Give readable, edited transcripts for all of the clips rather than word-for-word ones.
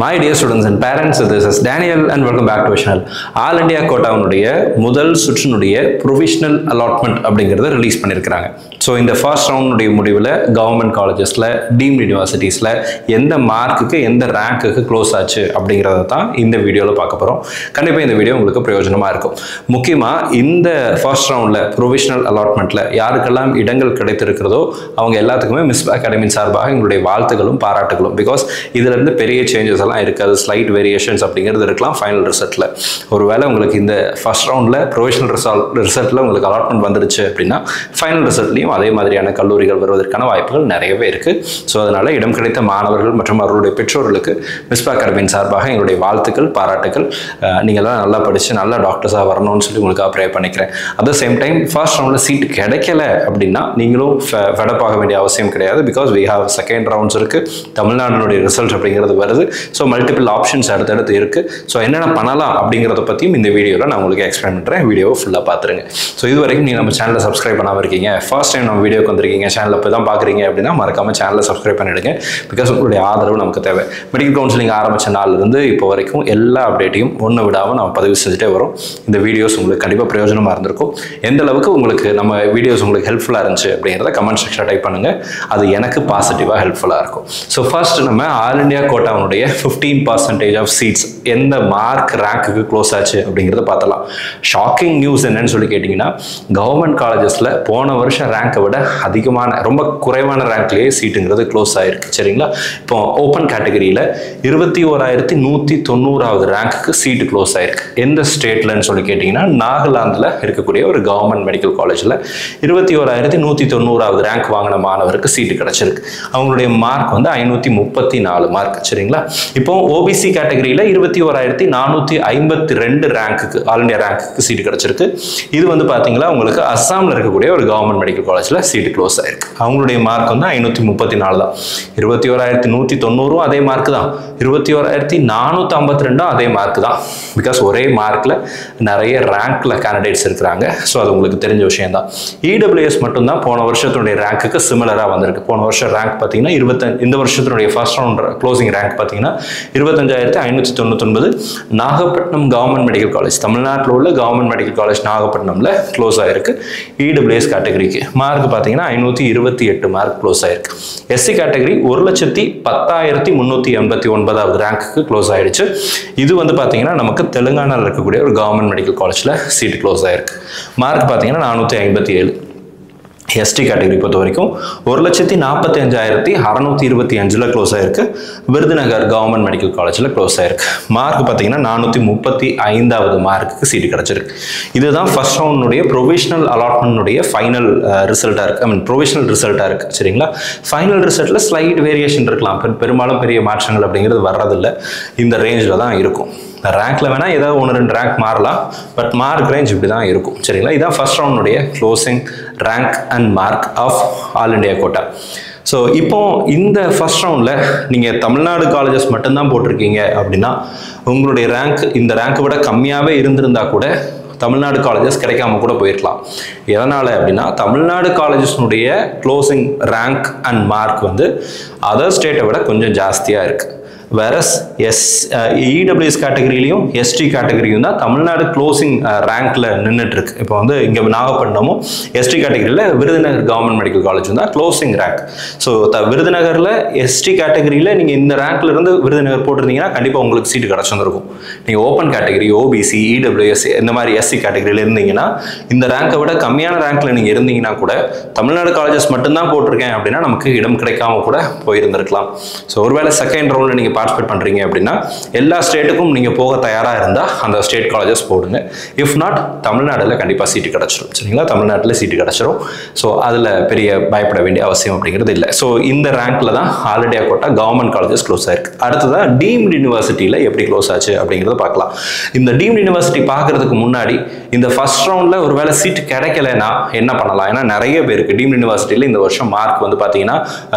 My dear students and parents, this is Daniel and welcome back to our channel. All India கோட்டாவுடைய முதல் சுற்றினுடைய provisional allotment அப்படிங்கிறத release பண்ணியிருக்கிறாங்க. So இந்த first ரவுண்டுடைய முடிவில் government காலேஜஸில் deemed யூனிவர்சிட்டிஸில் எந்த மார்க்குக்கு எந்த ரேங்க்குக்கு க்ளோஸ் ஆச்சு அப்படிங்கிறத தான் இந்த வீடியோவில் பார்க்க போகிறோம். கண்டிப்பாக இந்த வீடியோ உங்களுக்கு பிரயோஜனமாக இருக்கும். முக்கியமாக இந்த ஃபர்ஸ்ட் ரவுண்டில் ப்ரொவிஷனல் அலாட்மெண்ட்டில் யாருக்கெல்லாம் இடங்கள் கிடைத்திருக்கிறதோ அவங்க எல்லாத்துக்குமே மிஸ் அகாடமி சார்பாக எங்களுடைய வாழ்த்துக்களும் பாராட்டுகளும். பிகாஸ் இதிலிருந்து பெரிய சேஞ்சஸ் எல்லாம் இருக்காது, ஸ்லைட் வேரியேஷன்ஸ் அப்படிங்கிறது இருக்கலாம் ஃபைனல் ரிசல்ட்டில். ஒருவேளை உங்களுக்கு இந்த ஃபர்ஸ்ட் ரவுண்டில் ப்ரொவிஷனல் ரிசல்ட்டில் உங்களுக்கு அலாட்மெண்ட் வந்துருச்சு அப்படின்னா ஃபைனல் ரிசல்ட்லையும் அதே மாதிரியான கல்லூரிகள் வருவதற்கான வாய்ப்புகள் நிறையவே இருக்குது. ஸோ அதனால் இடம் கிடைத்த மாணவர்கள் மற்றும் அவர்களுடைய பெற்றோர்களுக்கு மிஸ்பா அகாடமியின் சார்பாக எங்களுடைய வாழ்த்துக்கள் பாராட்டுகள். நீங்கள்லாம் நல்லா படித்து நல்லா டாக்டர்ஸாக வரணும்னு சொல்லி உங்களுக்காக ப்ரே பண்ணிக்கிறேன். At the same time first ரவுண்டில் சீட் கிடைக்கல அப்படின்னா நீங்களும் ஃபெடப்பாக வேண்டிய அவசியம் கிடையாது. Because we have second rounds இருக்குது, தமிழ்நாட்டினுடைய ரிசல்ட் அப்படிங்கிறது வருது. ஸோ மல்டிபிள் ஆப்ஷன்ஸ் அடுத்தடுத்து இருக்குது. ஸோ என்னென்ன பண்ணலாம் அப்படிங்கிறத பற்றியும் இந்த வீடியோவில் நான் உங்களுக்கு எக்ஸ்பிளைன் பண்ணுறேன். வீடியோவை ஃபுல்லாக பார்த்துருங்க. ஸோ இது வரைக்கும் நீங்கள் நம்ம சேனலை சப்ஸ்கிரைப் பண்ணாமல் இருக்கீங்க, ஃபர்ஸ்ட் டைம் நம்ம வீடியோக்கு வந்திருக்கீங்க, சேனலில் இப்போ தான் பார்க்குறீங்க அப்படின்னா மறக்காமல் சேனலை சப்ஸ்கிரைப் பண்ணிவிடுங்க. பிகாஸ் உங்களுடைய ஆதரவு நமக்கு தேவை. மெடிக்கல் கவுன்சிலிங் ஆரம்பித்த நாள்லேருந்து இப்போ வரைக்கும் எல்லா அப்டேட்டையும் ஒன்று விடாமல் நம்ம பதிவு செஞ்சுட்டே வரும். இந்த வீடியோஸ் உங்களுக்கு கண்டிப்பாக பிரயோஜனமாக இருந்திருக்கும். எந்த அளவுக்கு உங்களுக்கு நம்ம வீடியோஸ் உங்களுக்கு ஹெல்ப்ஃபுல்லாக இருந்துச்சு அப்படிங்கிறத கமெண்ட் செக்ஷனில் டைப் பண்ணுங்கள். அது எனக்கு பாசிட்டிவாக ஹெல்ப்ஃபுல்லாக இருக்கும். ஸோ ஃபர்ஸ்ட் நம்ம ஆல் இண்டியா கோட்டாவுடைய 15% ஆஃப் சீட்ஸ் எந்த மார்க் ரேங்க்குக்கு க்ளோஸ் ஆச்சு அப்படிங்கிறத பார்த்தலாம். ஷாக்கிங் நியூஸ் என்னன்னு சொல்லி கேட்டிங்கன்னா, கவர்மெண்ட் காலேஜஸில் போன வருஷம் ரேங்கை விட அதிகமான ரொம்ப குறைவான ரேங்க்லேயே சீட்டுங்கிறது க்ளோஸ் ஆகிருக்கு. சரிங்களா? இப்போ ஓப்பன் கேட்டகரியில் 21,190வது ரேங்க்குக்கு சீட்டு க்ளோஸ் ஆகிருக்கு. எந்த ஸ்டேட்லன்னு சொல்லி கேட்டிங்கன்னா, நாகாலாந்தில் இருக்கக்கூடிய ஒரு கவர்மெண்ட் மெடிக்கல் காலேஜில் 21,190வது ரேங்க் வாங்கின மாணவருக்கு சீட்டு கிடச்சிருக்கு. அவங்களுடைய மார்க் வந்து 534 மார்க். சரிங்களா? இப்போ ஓபிசி கேட்டகரியில் 21,452 ரேங்க்குக்கு ஆல் இண்டியா ரேங்க்குக்கு சீட்டு கிடச்சிருக்கு. இது வந்து பார்த்தீங்களா உங்களுக்கு அஸ்ஸாமில் இருக்கக்கூடிய ஒரு கவர்மெண்ட் மெடிக்கல் காலேஜில் சீட்டு க்ளோஸ் ஆயிருக்கு. அவங்களுடைய மார்க் வந்து 534 தான். 21,190 அதே மார்க் தான், 21,452 அதே மார்க் தான். பிகாஸ் ஒரே மார்க்கில் நிறைய ரேங்க்ல கேண்டிடேட்ஸ் இருக்கிறாங்க. ஸோ அது உங்களுக்கு தெரிஞ்ச விஷயம் தான். இடபிள்யூஎஸ் மட்டும்தான் போன வருஷத்தினுடைய ரேங்க்குக்கு சிமிலராக வந்திருக்கு. போன வருஷம் ரேங்க் பார்த்தீங்கன்னா இந்த வருஷத்தினுடைய ஃபர்ஸ்ட் ரவுண்ட் க்ளோசிங் ரேங்க் பார்த்தீங்கன்னா 25,599. நாகப்பட்டினம் கவர்மெண்ட் மெடிக்கல் காலேஜ், தமிழ்நாட்டில் உள்ள கவர்மெண்ட் மெடிக்கல் காலேஜ் நாகப்பட்டினம்ல க்ளோஸ் ஆயிருக்கு. இடபிள்யூஎஸ் கேட்டகரிக்கு மார்க் பார்த்தீங்கன்னா 528 மார்க் க்ளோஸ் ஆயிருக்கு. எஸ்சி கேட்டகரி 1,10,389வது ரேங்க்குக்கு க்ளோஸ் ஆயிடுச்சு. இது வந்து பார்த்தீங்கன்னா நமக்கு தெலுங்கானாவில் இருக்கக்கூடிய ஒரு கவர்மெண்ட் மெடிக்கல் காலேஜில் சீட் க்ளோஸ் ஆயிருக்கு. மார்க் பார்த்தீங்கன்னா 457. எஸ்டி கேட்டகரி பொறுத்த வரைக்கும் 1,45,625 க்ளோஸ் ஆயிருக்கு. விருதுநகர் கவர்மெண்ட் மெடிக்கல் காலேஜில் க்ளோஸ் ஆயிருக்கு. மார்க் பார்த்தீங்கன்னா 435வது மார்க்குக்கு சீட்டு கிடச்சிருக்கு. இதுதான் ஃபர்ஸ்ட் ரவுண்டுடைய ப்ரொவிஷனல் அலாட்மெண்ட்டுடைய ஃபைனல் ரிசல்ட்டாக இருக்குது. ப்ரொவிஷனல் ரிசல்ட்டாக இருக்குது. சரிங்களா? ஃபைனல் ரிசல்ட்டில் ஸ்லைட் வேரியேஷன் இருக்கலாம், பெரும்பாலும் பெரிய மாற்றங்கள் அப்படிங்கிறது வர்றதில்லை. இந்த ரேஞ்சில் தான் இருக்கும். ரேங்க்ல வேணால் ஏதாவது 1-2 ரேங்க் மாறலாம், பட் மார்க் ரேஞ்ச் இப்படி தான் இருக்கும். சரிங்களா? இதான் ஃபர்ஸ்ட் ரவுண்டுடைய closing rank and mark of all India quota. So இப்போ இந்த ஃபர்ஸ்ட் ரவுண்டில் நீங்கள் தமிழ்நாடு காலேஜஸ் மட்டும்தான் போட்டிருக்கீங்க அப்படின்னா உங்களுடைய ரேங்க் இந்த ரேங்க்கை விட கம்மியாகவே இருந்திருந்தா கூட தமிழ்நாடு காலேஜஸ் கிடைக்காம கூட போயிருக்கலாம். எதனால் அப்படின்னா தமிழ்நாடு காலேஜஸ்னுடைய க்ளோசிங் ரேங்க் அண்ட் மார்க் வந்து அதர் ஸ்டேட்டை விட கொஞ்சம் ஜாஸ்தியாக இருக்குது. வேறஸ் இடபிள்யூஎஸ் கேட்டகரியிலையும் எஸ்டி கேட்டகரியும் தான் தமிழ்நாடு க்ளோசிங் ரேங்க்ல நின்றுட்டு இருக்கு. இப்போ வந்து இங்கே நாகப்பட்டினமும் எஸ்டி கேட்டகரியில் விருதுநகர் கவர்மெண்ட் மெடிக்கல் காலேஜும் தான் க்ளோசிங் ரேங்க். ஸோ விருதுநகரில் எஸ்டி கேட்டகரியில் நீங்கள் இந்த ரேங்க்ல இருந்து விருதுநகர் போட்டிருந்தீங்கன்னா கண்டிப்பாக உங்களுக்கு சீட்டு கிடச்சிருக்கும். நீங்கள் ஓப்பன் கேட்டகரி ஓபிசி இடபிள்யூஎஸ் இந்த மாதிரி எஸ்சி கேட்டகரியில் இருந்தீங்கன்னா இந்த ரேங்கை விட கம்மியான ரேங்க்ல நீங்கள் இருந்தீங்கன்னா கூட தமிழ்நாடு காலேஜஸ் மட்டும்தான் போட்டிருக்கேன் அப்படின்னா நமக்கு இடம் கிடைக்காம கூட போயிருந்திருக்கலாம். ஸோ ஒருவேளை செகண்ட் ரவுண்டில் நீங்கள் பார்ட்டிசிபேட் பண்ணுறீங்க அப்படின்னா எல்லா ஸ்டேட்டுக்கும் நீங்கள் போக தயாராக இருந்தால் அந்த ஸ்டேட் காலேஜஸ் போடுங்க. இஃப் நாட் தமிழ்நாட்டில் கண்டிப்பாக சீட்டு கிடச்சிரும். சரிங்களா? தமிழ்நாட்டில் சீட்டு கிடச்சிரும். ஸோ அதில் பெரிய பயப்பட வேண்டிய அவசியம் அப்படிங்கிறது இல்லை. ஸோ இந்த ரேங்க்ல தான் all India quota government colleges close ஆயிருக்கு. அடுத்ததான் டீம்டு யூனிவர்சிட்டியில் எப்படி க்ளோஸ் ஆச்சு அப்படிங்கிறத பார்க்கலாம். இந்த டீம்டு யூனிவர்சிட்டி பார்க்கறதுக்கு முன்னாடி இந்த ஃபர்ஸ்ட் ரவுண்டில் ஒரு வேளை சீட் கிடைக்கலன்னா என்ன பண்ணலாம்? ஏன்னா நிறைய பேருக்கு டீம்டு யூனிவர்சிட்டியில் இந்த வருஷம் மார்க் வந்து பார்த்தீங்கன்னா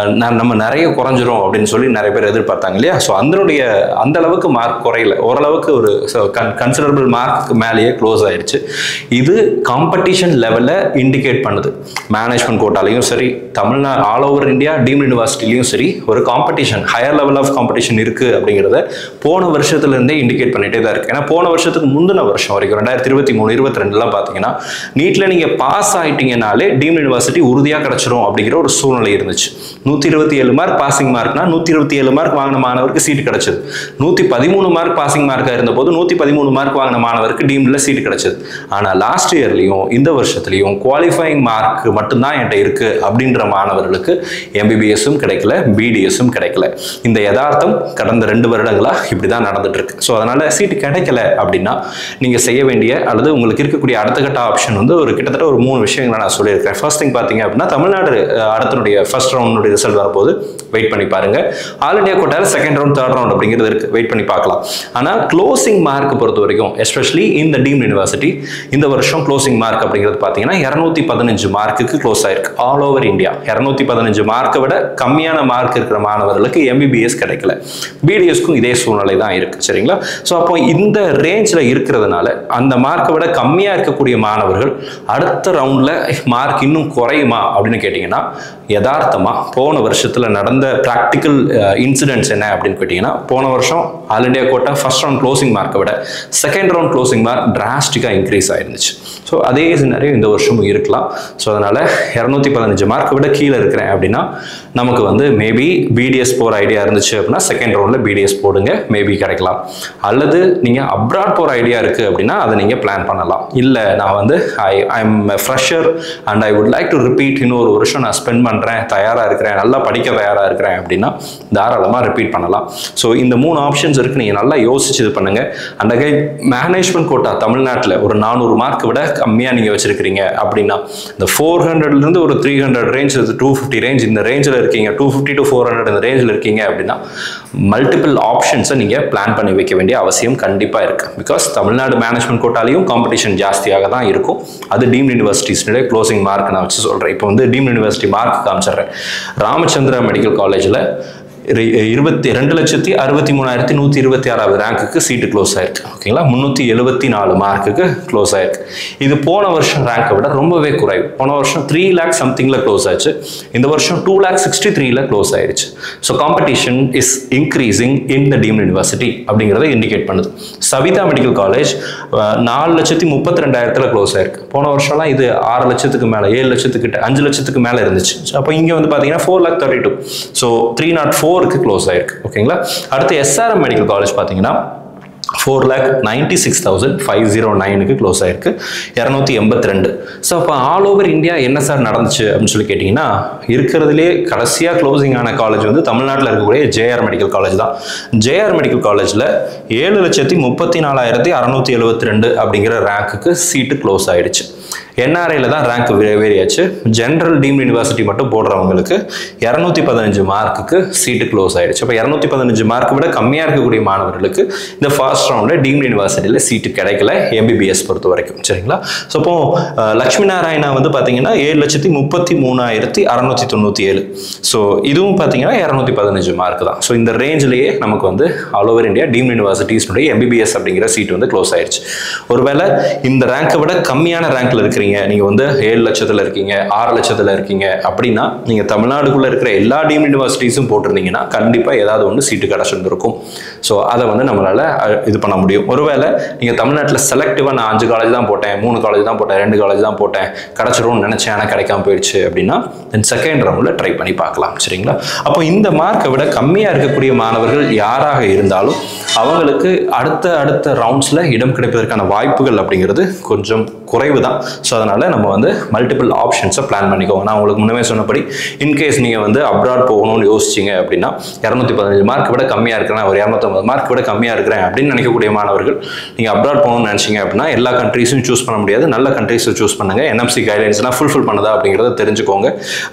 நம்ம நிறைய குறைஞ்சிரும் அப்படின்னு சொல்லி நிறைய பேர் எதிர்பார்த்தாங்க இல்லையா? ஸோ ஸோ அந்த அளவுக்கு மார்க் குறையல, ஓரளவுக்கு ஒரு கன்சிடரபிள் மார்க் மேலேயே க்ளோஸ் ஆயிடுச்சு. இது காம்படிஷன் லெவலில் இண்டிகேட் பண்ணுது. மேனேஜ்மெண்ட் கோட்டாலையும் சரி, Tamil Nadu all over India deemed யூனிவர்சிட்டிலையும் சரி ஒரு competition, higher level of competition இருக்குது அப்படிங்கிறத போன வருஷத்துலேருந்தே இண்டிகேட் பண்ணிகிட்டே தான் இருக்குது. ஏன்னா போன வருஷத்துக்கு முந்தின வருஷம் வரைக்கும் 2023-22 பார்த்தீங்கன்னா நீட்டில் நீங்கள் பாஸ் ஆகிட்டீங்கனாலே டீம்டு யூனிவர்சிட்டி உறுதியாக கிடச்சிரும் அப்படிங்கிற ஒரு சூழ்நிலை இருந்துச்சு. 127 மார்க் பாசிங் மார்க்னா 127 மார்க் வாங்கின மாணவருக்கு சீட்டு கிடைச்சது. 113 மார்க் பாசிங் மார்க்காக இருந்தபோது 113 மார்க் வாங்கின மாணவருக்கு டீம்டில் சீட்டு கிடைச்சது. ஆனால் லாஸ்ட் இயர்லையும் இந்த வருஷத்துலையும் குவாலிஃபைங் மார்க் மட்டும்தான் என்கிட்ட இருக்குது அப்படின்ற மாணவர்களுக்கு எம்பிபிஎஸும் கிடைக்கல, பிடிஎஸும் கிடைக்கல. இந்த யதார்த்தம் கடந்த 2 வருடங்களாக இப்படி தான் நடந்துட்டு இருக்கு. ஸோ அதனால் சீட்டு கிடைக்கல அப்படின்னா நீங்கள் செய்ய வேண்டிய அல்லது உங்களுக்கு இருக்கக்கூடிய அடுத்த கட்ட ஆப்ஷன் வந்து கிட்டத்தட்ட ஒரு 3 விஷயங்களை நான் சொல்லியிருக்கேன். ஃபர்ஸ்ட் திங் பார்த்தீங்க அப்படின்னா தமிழ்நாடு அடுத்தனுடைய ஃபர்ஸ்ட் ரவுண்டுடைய ரிசல்ட் வரப்போது வெயிட் பண்ணி பாருங்க. ஆல் இண்டியா கோட்டால செகண்ட் ரவுண்ட் தேர்ட் ரவுண்ட் அப்படிங்கிறது இருக்கு, வெயிட் பண்ணி பார்க்கலாம். ஆனால் க்ளோசிங் மார்க் பொறுத்த வரைக்கும் எஸ்பெஷலி இந்த டீம்டு யூனிவர்சிட்டி இந்த வருஷம் க்ளோசிங் மார்க் அப்படிங்கிறது பார்த்தீங்கன்னா 215 மார்க்குக்கு க்ளோஸ் ஆயிருக்கு. ஆல் ஓவர் இந்தியா 215 மார்க்கை விட கம்மியான மார்க் இருக்கிற மாணவர்களுக்கு எம்பிபிஎஸ் கிடைக்கல. பிடிஎஸ்க்கும் இதே சூழ்நிலை தான் இருக்கு, சரிங்களா? ஸோ அப்போ இந்த ரேஞ்சில் இருக்கிறதுனால அந்த மார்க்கை விட கம்மியாக இருக்கக்கூடிய மாணவர்கள் அடுத்த ரவுண்டில் மார்க் இன்னும் குறையுமா அப்படின்னு கேட்டிங்கன்னா யதார்த்தமாக போன வருஷத்தில் நடந்த ப்ராக்டிக்கல் இன்சிடென்ட்ஸ் என்ன அப்படின்னு கேட்டிங்கன்னா போன வருஷம் all India quota first round closing மார்க்கை விட செகண்ட் ரவுண்ட் க்ளோசிங் மார்க் டிராஸ்டிக்காக இன்க்ரீஸ் ஆயிருந்துச்சு. ஸோ அதே சினாரியோ இந்த வருஷமும் இருக்கலாம். ஸோ அதனால் 215 மார்க்கை விட கீழே இருக்கிறேன் அப்படின்னா நமக்கு வந்து மேபி பிடிஎஸ் போகிற ஐடியா இருந்துச்சு அப்படின்னா செகண்ட் ரவுண்டில் பிடிஎஸ் போடுங்க, மேபி கிடைக்கலாம். அல்லது நீங்கள் அப்ராட் போகிற ஐடியா இருக்குது அப்படின்னா அதை நீங்கள் பிளான் பண்ணலாம். இல்லை நான் வந்து I am fresher and I would like to repeat, இன்னொரு வருஷம் நான் ஸ்பெண்ட் பண்ணுறேன், தயாராக இருக்கிறேன், நல்லா படிக்க தயாராக இருக்கிறேன் அப்படின்னா தாராளமாக ரிப்பீட் பண்ணலாம். ஸோ இந்த 3 ஆப்ஷன்ஸ் இருக்குது, நீங்கள் நல்லா யோசிச்சு இது பண்ணுங்கள். அண்ட் அகைன் மேனேஜ்மெண்ட் கோட்டா தமிழ்நாட்டில் ஒரு 400 மார்க் விட கம்மியாக நீங்கள் வச்சிருக்கிறீங்க அப்படின்னா இந்த 400லேருந்து ஒரு 300 ரேஞ்ச், 250 ரேஞ்ச், இந்த ரேஞ்சில் இருக்கீங்க, 250 to 400 இந்த ரேஞ்சில் இருக்கீங்க அப்படின்னா மல்டிபிள் ஆப்ஷன்ஸை நீங்கள் பிளான் பண்ணி வைக்க வேண்டிய அவசியம் கண்டிப்பாக இருக்குது. பிகாஸ் தமிழ்நாடு மேனேஜ்மெண்ட் கோட்டாலையும் காம்படிஷன் ஜாஸ்தியாக தான் இருக்கும். அது டீம்டு யூனிவர்சிட்டிஸ்னுடைய க்ளோசிங் மார்க் நான் வச்சு சொல்கிறேன். இப்போ வந்து டீம்டு யூனிவர்சிட்டி மார்க் காமிச்சிடுறேன். ராமச்சந்திரா மெடிக்கல் காலேஜில் 22,63,126 ரேங்க்குக்கு சீட்டு க்ளோஸ் ஆயிருக்கு. ஓகேங்களா, 374 மார்க்குக்கு க்ளோஸ் ஆயிருக்கு. இது போன வருஷம் ரேங்கை விட ரொம்பவே குறைவு. போன வருஷம் 3 lakh சம்திங்ல க்ளோஸ் ஆச்சு, இந்த வருஷம் 2,63,000 க்ளோஸ் ஆயிடுச்சு. So competition is increasing in the deemed university அப்படிங்கிறத இண்டிகேட் பண்ணுது. சவிதா மெடிக்கல் காலேஜ் 4,32,000 க்ளோஸ் ஆயிருக்கு. போன வருஷம்லாம் இது 6 லட்சத்துக்கு மேலே, 7 லட்சத்துக்கிட்ட, 5 லட்சத்துக்கு மேலே இருந்துச்சு. அப்போ இங்கே வந்து பார்த்தீங்கன்னா 4,32,000. ஸோ 304 க்ளோஸ் ஆயிருக்கு. ஓகேங்களா, அடுத்து எஸ்ஆர்எம் மெடிக்கல் காலேஜ் பார்த்தீங்கன்னா 4,96,509க்கு க்ளோஸ் ஆயிருக்கு, 282. ஸோ அப்போ ஆல் ஓவர் இந்தியா என்ன சார் நடந்துச்சு அப்படின்னு சொல்லி கேட்டிங்கன்னா இருக்கிறதுலே கடைசியாக க்ளோசிங் ஆன காலேஜ் வந்து தமிழ்நாட்டில் இருக்கக்கூடிய ஜேஆர் மெடிக்கல் காலேஜ் தான். ஜேஆர் மெடிக்கல் காலேஜில் 7,34,672 அப்படிங்கிற ரேங்க்குக்கு சீட்டு க்ளோஸ் ஆயிடுச்சு. என்ஆர்ஐல தான் ரேங்க் வேரியாச்சு. ஜென்ரல் டீம்டு யூனிவர்சிட்டி மட்டும் போடுறவங்களுக்கு 215 மார்க்குக்கு சீட்டு க்ளோஸ் ஆயிடுச்சு. அப்போ 215 மார்க் விட கம்மியாக இருக்கக்கூடிய மாணவர்களுக்கு இந்த ஃபர்ஸ்ட் ரவுண்டில் டீம்டு யூனிவர்சிட்டியில் சீட்டு கிடைக்கல எம்பிபிஎஸ் பொறுத்த வரைக்கும், சரிங்களா? ஸோ இப்போ லட்சுமி நாராயணா வந்து பார்த்தீங்கன்னா 7,33,697. ஸோ இதுவும் பார்த்தீங்கன்னா 215 மார்க் தான். ஸோ இந்த ரேஞ்சிலேயே நமக்கு வந்து ஆல் ஓவர் இந்தியா டீம்டு யூனிவர்சிட்டிஸ்னுடைய எம்பிபிஎஸ் அப்படிங்கிற சீட் வந்து க்ளோஸ் ஆயிடுச்சு. ஒருவேளை இந்த ரேங்கை விட கம்மியான ரேங்க்ல இருக்கிறீங்க, நீங்க வந்து 7 லட்சத்துல இருக்கீங்க, 6 லட்சத்துல இருக்கீங்க அப்படின்னா நீங்க தமிழ்நாடுக்குள்ள இருக்கிற எல்லா டீம்டு யூனிவர்சிட்டிஸும் போட்டிருந்தீங்கன்னா கண்டிப்பா ஏதாவது ஒன்று சீட்டு கிடைச்சிருந்திருக்கும். ஸோ அதை வந்து நம்மளால இது பண்ண முடியும். ஒருவேளை நீங்க தமிழ்நாட்டில் செலக்டிவா நான் 5 காலேஜ் தான் போட்டேன், 3 காலேஜ் தான் போட்டேன், 2 காலேஜ் தான் போட்டேன், கிடைச்சிரும்னு நினைச்சேன் ஆனால் கிடைக்காம போயிடுச்சு அப்படின்னா தென் செகண்ட் ரவுண்ட்ல ட்ரை பண்ணி பார்க்கலாம், சரிங்களா? அப்போ இந்த மார்க்கை விட கம்மியா இருக்கக்கூடிய மாணவர்கள் யாராக இருந்தாலும் அவங்களுக்கு அடுத்த ரவுண்ட்ஸ்ல இடம் கிடைப்பதற்கான வாய்ப்புகள் அப்படிங்கிறது கொஞ்சம் குறைவு தான். ஸோ அதனால நம்ம வந்து மல்டிபிள் ஆப்ஷன்ஸை பிளான் பண்ணிக்கோங்க. நான் உங்களுக்கு முன்னமே சொன்னபடி இன்கேஸ் நீங்கள் வந்து அப்ராட் போகணும்னு யோசிச்சிங்க அப்படின்னா 215 மார்க் விட கம்மியாக இருக்கிறேன், ஒரு 250 மார்க் விட கம்மியாக இருக்கிறேன் அப்படின்னு நினைக்கக்கூடிய மாணவர்கள் நீங்கள் அப்ராட் போகணும்னு நினச்சிங்க அப்படின்னா எல்லா கண்ட்ரீஸும் சூஸ் பண்ண முடியாது, நல்ல கண்ட்ரீஸை சூஸ் பண்ணுங்கள். என்எம்சி கைட்லைன்ஸ்லாம் ஃபுல்ஃபில் பண்ணுதா அப்படிங்கிறத தெரிஞ்சுக்கோங்க.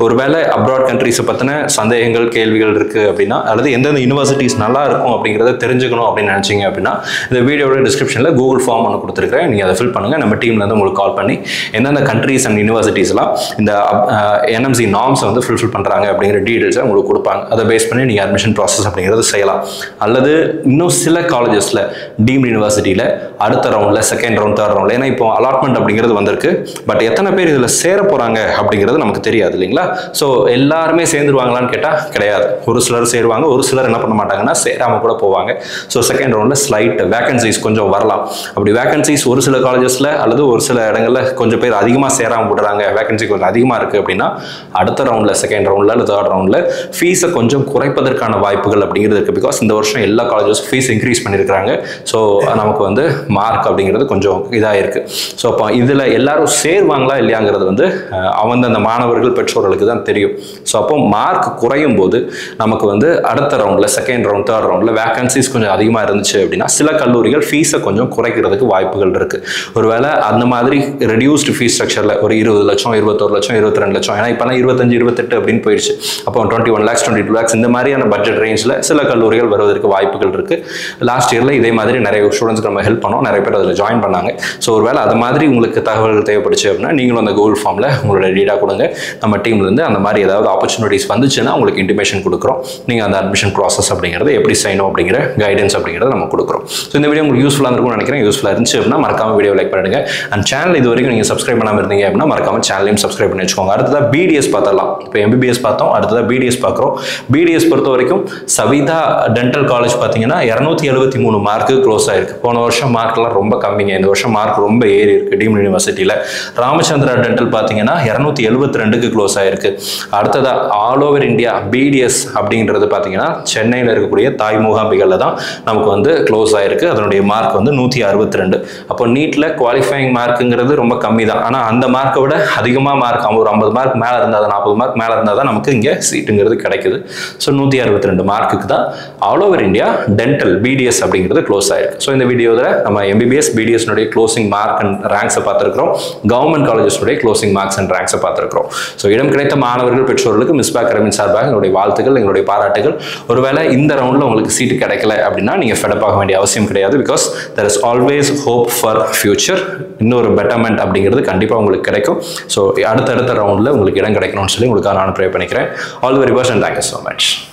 ஒருவேளை அப்ராட் கண்ட்ரீஸை பற்றின சந்தேகங்கள் கேள்விகள் இருக்குது அப்படின்னா அல்லது எந்தெந்த யூனிவர்சிட்டிஸ் நல்லா இருக்கும் அப்படிங்கிறத தெரிஞ்சுக்கணும் அப்படின்னு நினச்சிங்க அப்படின்னா இந்த வீடியோட டிஸ்கிரிப்ஷனில் கூகுள் ஃபார்ம் ஒன்று கொடுத்துருக்கேன், நீங்கள் அதை ஃபில் பண்ணுங்கள். நம்ம டீம்லேருந்து உங்களுக்கு கால் பண்ணி எந்தெந்த கண்ட்ரீஸ் அண்ட் யூனிவர்சிட்டிஸ்லாம் இந்த NMC நார்ம்ஸை வந்து ஃபுல்ஃபில் பண்ணுறாங்க அப்படிங்கிற டீடைல்ஸை உங்களுக்கு கொடுப்பாங்க. அதை பேஸ் பண்ணி நீங்கள் அட்மிஷன் ப்ராசஸ் அப்படிங்கிறது செய்யலாம். அல்லது இன்னும் சில காலேஜஸில் டீம்டு யூனிவர்சிட்டியில் அடுத்த ரவுண்டில், செகண்ட் ரவுண்ட், தேர்ட் ரவுண்டில், ஏன்னா இப்போ அலாட்மெண்ட் அப்படிங்கிறது வந்திருக்கு. பட் எத்தனை பேர் இதில் சேர போகிறாங்க அப்படிங்கிறது நமக்கு தெரியாது இல்லைங்களா? ஸோ எல்லாருமே சேர்ந்துருவாங்களான்னு கேட்டால் கிடையாது. ஒரு சிலர் சேருவாங்க, ஒரு சிலர் என்ன பண்ண மாட்டாங்கன்னா சேராமல் கூட போவாங்க. ஸோ செகண்ட் ரவுண்டில் ஸ்லைட் வேகன்சிஸ் கொஞ்சம் வரலாம். அப்படி வேகன்சிஸ் ஒரு சில காலேஜஸில் அல்லது ஒரு சில இடங்களில் கொஞ்சம் பேர் அதிகமாக சேராமல் விடுறாங்க, வேகன்சி கொஞ்சம் அதிகமாக இருக்குது அப்படின்னா அடுத்த ரவுண்டில், செகண்ட் ரவுண்டில் அல்லது தேர்ட் ரவுண்டில் ஃபீஸை கொஞ்சம் குறைப்பதற்கான வாய்ப்புகள் அப்படிங்கிறது இருக்குது. பிகாஸ் இந்த வருஷம் எல்லா காலேஜஸ் ஃபீஸ் இன்க்ரீஸ் பண்ணியிருக்கிறாங்க. ஸோ நமக்கு வந்து மார்க் அப்படிங்கிறது கொஞ்சம் இதாக இருக்குது. ஸோ அப்போ இதில் எல்லாரும் சேருவாங்களா இல்லையாங்கிறது வந்து அந்த மாணவர்கள் பெற்றோர்களுக்கு தான் தெரியும். ஸோ அப்போ மார்க் குறையும் போது நமக்கு வந்து அடுத்த ரவுண்டில், செகண்ட் ரவுண்ட், தேர்ட் ரவுண்டில் வேகன்சிஸ் கொஞ்சம் அதிகமாக இருந்துச்சு அப்படின்னா சில கல்லூரிகள் ஃபீஸை கொஞ்சம் குறைக்கிறதுக்கு வாய்ப்புகள் இருக்குது. ஒருவேளை அந்த மாதிரி ரெடியூஸ்டு ஃபீஸ் ஸ்ட்ரக்சரில் ஒரு 20 லட்சம், 21 லட்சம், 22 லட்சம், ஏன்னா இப்போலாம் 25, 28 அப்படின்னு போயிடுச்சு. அப்போ 21 lakhs, 22 lakhs இந்த மாதிரியான பட்ஜெட் ரேஞ்சில் சில கல்லூரிகள் வருவதற்கு வாய்ப்புகள் இருக்குது. லாஸ்ட் இயரில் இதே மாதிரி நிறைய ஸ்டூடெண்ட்ஸ்க்கு நம்ம ஹெல்ப் பண்ணோம், நிறைய பேர் அதில் ஜாயின் பண்ணாங்க. ஸோ ஒருவேளை அது மாதிரி உங்களுக்கு தகவல்கள் தேவைப்படுச்சு அப்படின்னா நீங்களும் அந்த கூகுள் ஃபார்மில் உங்களோட டீட்டா கொடுங்க. நம்ம டீம்லேருந்து அந்த மாதிரி ஏதாவது ஆப்பர்ச்சுனிட்டிஸ் வந்துச்சுன்னா உங்களுக்கு இன்டிமேஷன் கொடுக்குறோம். நீங்கள் அந்த அட்மிஷன் ப்ராசஸ் அப்படிங்கிறது எப்படி செய்யணும் அப்படிங்கிற கைடன்ஸ் அப்படிங்கிறத நம்ம கொடுக்குறோம். ஸோ இந்த வீடியோ உங்களுக்கு யூஸ்ஃபுல்லாக இருக்கும்னு நினைக்கிறேன். யூஸ்ஃபுல்லாக இருந்துச்சு அப்படின்னா மறக்காம வீடியோ லைக் பண்ணிடுங்க. அண்ட் சேனல் இது வரைக்கும் நீங்கள் சப்ஸ்கிரைப் பண்ணாமல் இருந்தீங்க அப்படின்னா மறக்காம சேனலையும் சப்ஸ்கிரைப் பண்ணி வச்சுக்கோங்க. அடுத்ததாக BDS பார்த்துடலாம். இப்போ MBBS பார்த்தோம், அடுத்ததாக BDS பார்க்குறோம். BDS பொறுத்த வரைக்கும் சவிதா டென்டல் காலேஜ் பார்த்தீங்கன்னா 273 மார்க்கு க்ளோஸ் ஆயிருக்கு. போன வருஷம் மார்க்லாம் ரொம்ப கம்மிங்க, இந்த வருஷம் மார்க் ரொம்ப ஏறி இருக்கு டீம்டு யூனிவர்சிட்டியில். ராமச்சந்திரா டென்டல் பார்த்தீங்கன்னா 272க்கு க்ளோஸ் ஆயிருக்கு. அடுத்ததா ஆல் ஓவர் இந்தியா BDS அப்படின்றது பார்த்தீங்கன்னா சென்னையில் இருக்கக்கூடிய தாய் மூகாம்பிகளில் தான் நமக்கு வந்து க்ளோஸ் ஆயிருக்கு. அதனுடைய மார்க் வந்து 162. அப்போ நீட்டில் குவாலிஃபைங் மார்க்குங்கிறது ரொம்ப கம்மி தான். ஆனால் அந்த மார்க்கை விட அதிகமாக மார்க், ஒரு 50 மார்க் மேலே இருந்தால், 40 மார்க் மேலே இருந்தால் தான் நமக்கு இங்கே சீட்டுங்கிறது கிடைக்குது. ஸோ 162 மார்க்குக்கு தான் all over India dental BDS அப்படிங்கிறது க்ளோஸ் ஆயிருக்கு. ஸோ இந்த வீடியோவில் நம்ம MBBS BDS closing mark and ரேங்க்ஸை பார்த்துருக்கிறோம். கவர்மெண்ட் காலேஜஸுடைய க்ளோசிங் மார்க்ஸ் அண்ட் ரேங்க்ஸை பார்த்துருக்கிறோம். ஸோ இடம் கிடைத்த மாணவர்கள் பெற்றோர்களுக்கு மிஸ்பா அகாடமி சார்பாக எங்களுடைய வாழ்த்துக்கள், எங்களுடைய பாராட்டுகள். ஒருவேளை இந்த ரவுண்டில் உங்களுக்கு சீட்டு கிடைக்கல அப்படின்னா நீங்கள் ஃபெடப் ஆக வேண்டிய அவசியம் கிடையாது. Because there is always hope for future. இன்னொரு பெட்டர்மெண்ட் அப்படிங்கிறது கண்டிப்பாக உங்களுக்கு கிடைக்கும். ஸோ அடுத்தடுத்த ரவுண்டில் உங்களுக்கு இடம் கிடைக்கணும்னு சொல்லி உங்களுக்கு நான் ப்ரே பண்ணிக்கிறேன். All the very best and thank you so much.